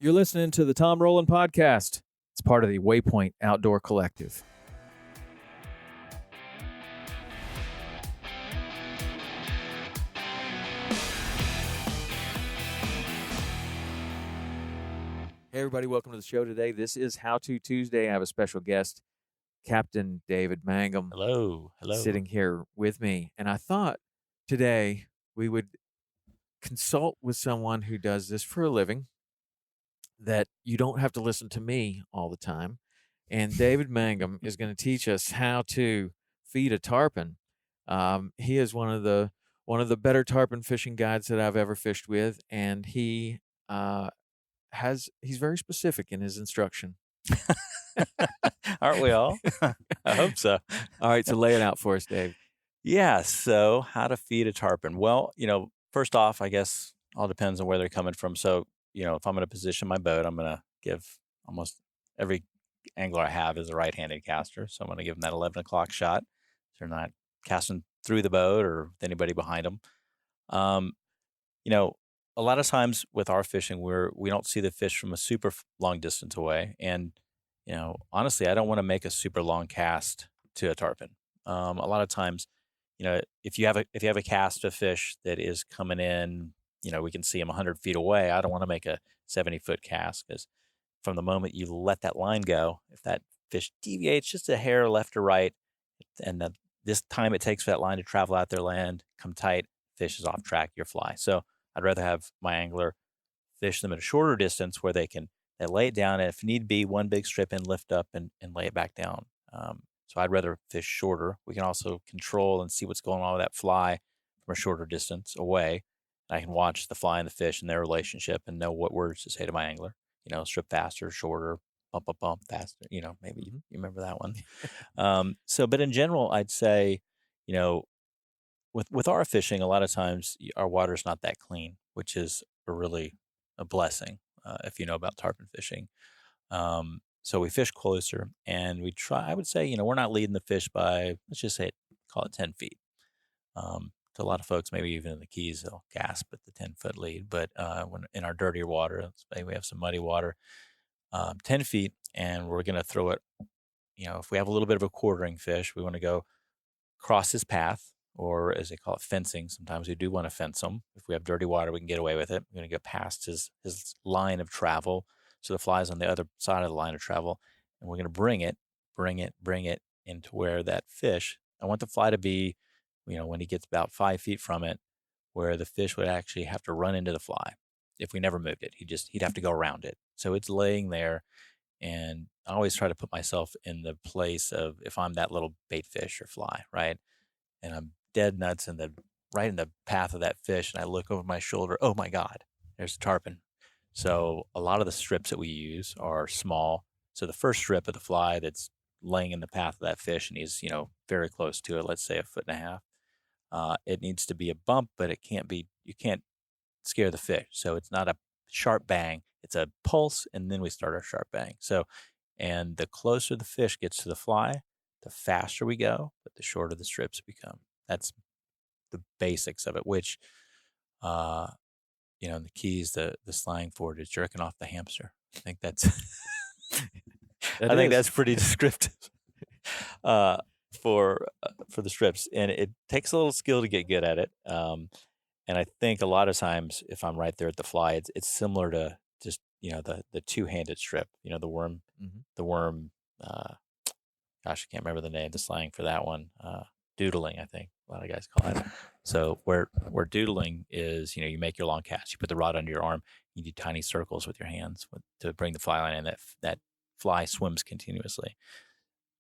You're listening to the Tom Rowland Podcast. It's part of the Waypoint Outdoor Collective. Hey, everybody. Welcome to the show today. This is How To Tuesday. I have a special guest, Captain David Mangum. Hello. Sitting here with me. And I thought today we would consult with someone who does this for a living, that you don't have to listen to me all the time. And David Mangum is going to teach us how to feed a tarpon. He is one of the better tarpon fishing guides that I've ever fished with, and he's very specific in his instruction. Aren't we all? I hope so. All right, so lay it out for us, Dave. Yeah, so how to feed a tarpon. Well, first off, I guess all depends on where they're coming from. So, if I'm going to position my boat, I'm going to give almost every angler I have is a right-handed caster. So I'm going to give them that 11 o'clock shot. So they're not casting through the boat or with anybody behind them. A lot of times with our fishing, we don't see the fish from a super long distance away. And, honestly, I don't want to make a super long cast to a tarpon. A lot of times, if you have a cast of fish that is coming in, we can see them 100 feet away. I don't want to make a 70-foot cast, because from the moment you let that line go, if that fish deviates just a hair left or right, and this time it takes for that line to travel out their land, come tight, fish is off track, your fly. So I'd rather have my angler fish them at a shorter distance where they lay it down, and if need be, one big strip in, lift up and lay it back down. So I'd rather fish shorter. We can also control and see what's going on with that fly from a shorter distance away. I can watch the fly and the fish and their relationship and know what words to say to my angler. Strip faster, shorter, bump, faster. Maybe you remember that one. But in general, I'd say, with our fishing, a lot of times our water's not that clean, which is really a blessing if you know about tarpon fishing. So we fish closer, and we try. I would say, we're not leading the fish by, let's just say, call it 10 feet. To a lot of folks, maybe even in the Keys, they'll gasp at the 10-foot lead. But when in our dirtier water, let's say we have some muddy water, 10 feet, and we're going to throw it. If we have a little bit of a quartering fish, we want to go cross his path, or as they call it, fencing. Sometimes we do want to fence them. If we have dirty water, we can get away with it. We're going to go past his line of travel, so the fly's on the other side of the line of travel, and we're going to bring it into where that fish. I want the fly to be, when he gets about 5 feet from it, where the fish would actually have to run into the fly. If we never moved it, he'd have to go around it. So it's laying there, and I always try to put myself in the place of if I'm that little bait fish or fly, right? And I'm dead nuts right in the path of that fish, and I look over my shoulder. Oh my God, there's a tarpon. So a lot of the strips that we use are small. So the first strip of the fly that's laying in the path of that fish, and he's, very close to it, let's say 1.5 feet, it needs to be a bump, but you can't scare the fish. So it's not a sharp bang, it's a pulse, and then we start our sharp bang. So, and the closer the fish gets to the fly, the faster we go, but the shorter the strips become. That's the basics of it, which, in the Keys, the slang for it is jerking off the hamster. I think that's, I think that's pretty descriptive for the strips, and it takes a little skill to get good at it. And I think a lot of times, if I'm right there at the fly, it's similar to just the two-handed strip. The worm, gosh, I can't remember the name, the slang for that one. Doodling, I think a lot of guys call it. So where doodling is, you make your long cast, you put the rod under your arm, you do tiny circles with your hands to bring the fly line in. That fly swims continuously.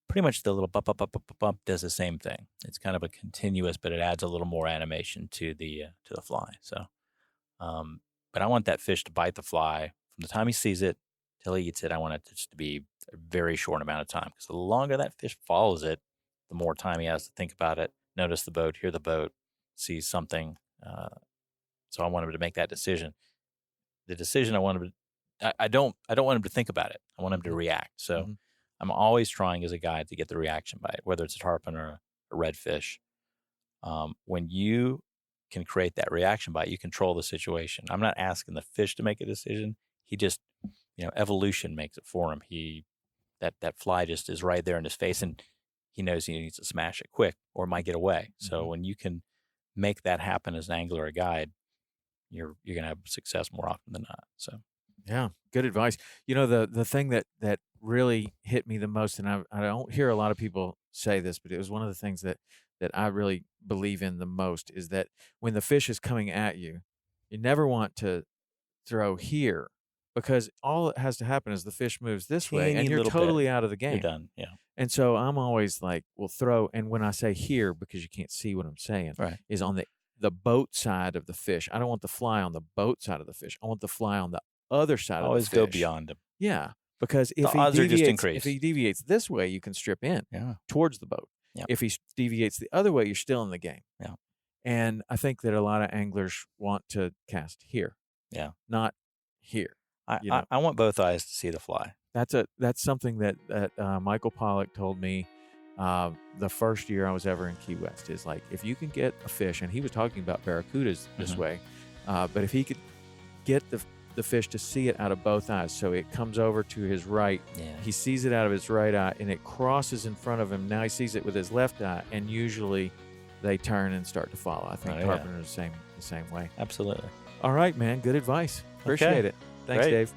Pretty much the little bump does the same thing. It's kind of a continuous, but it adds a little more animation to the fly. So, but I want that fish to bite the fly from the time he sees it till he eats it. I want it just to be a very short amount of time, because the longer that fish follows it, the more time he has to think about it, notice the boat, hear the boat, see something. So I want him to make that decision. The decision I want him to, I don't want him to think about it. I want him to react. So I'm always trying as a guide to get the reaction bite, whether it's a tarpon or a redfish. When you can create that reaction bite, you control the situation. I'm not asking the fish to make a decision. He just, evolution makes it for him. That fly just is right there in his face, and he knows he needs to smash it quick or it might get away. So Mhm. when you can make that happen as an angler or a guide, you're gonna have success more often than not. So Yeah, good advice. The thing that really hit me the most, and I don't hear a lot of people say this, but it was one of the things that I really believe in the most is that when the fish is coming at you, you never want to throw here because all that has to happen is the fish moves this way and teeny you're little bit, totally out of the you're game. done. Yeah. And so I'm always like, "Well, throw," and when I say here, because you can't see what I'm saying, Right. is on the boat side of the fish. I don't want the fly on the boat side of the fish. I want the fly on the other side of the Always go fish. beyond him. Yeah, because The odds are just increased. if he deviates this way, you can strip in Yeah. towards the boat. Yeah. If he deviates the other way, you're still in the game. Yeah. And I think that a lot of anglers want to cast here, Yeah. not here. I, You I, know, I want both eyes to see the fly. that's something that Michael Pollock told me the first year I was ever in Key West is like if you can get a fish, and he was talking about barracudas this Mhm. way, but if he could get the fish to see it out of both eyes, so it comes over to his right, Yeah. he sees it out of his right eye, and it crosses in front of him. Now he sees it with his left eye, and usually they turn and start to follow. I think Oh, yeah. tarpon are the same way. Absolutely. All right, man. Good advice. Appreciate Okay. it. Thanks, Great. Dave.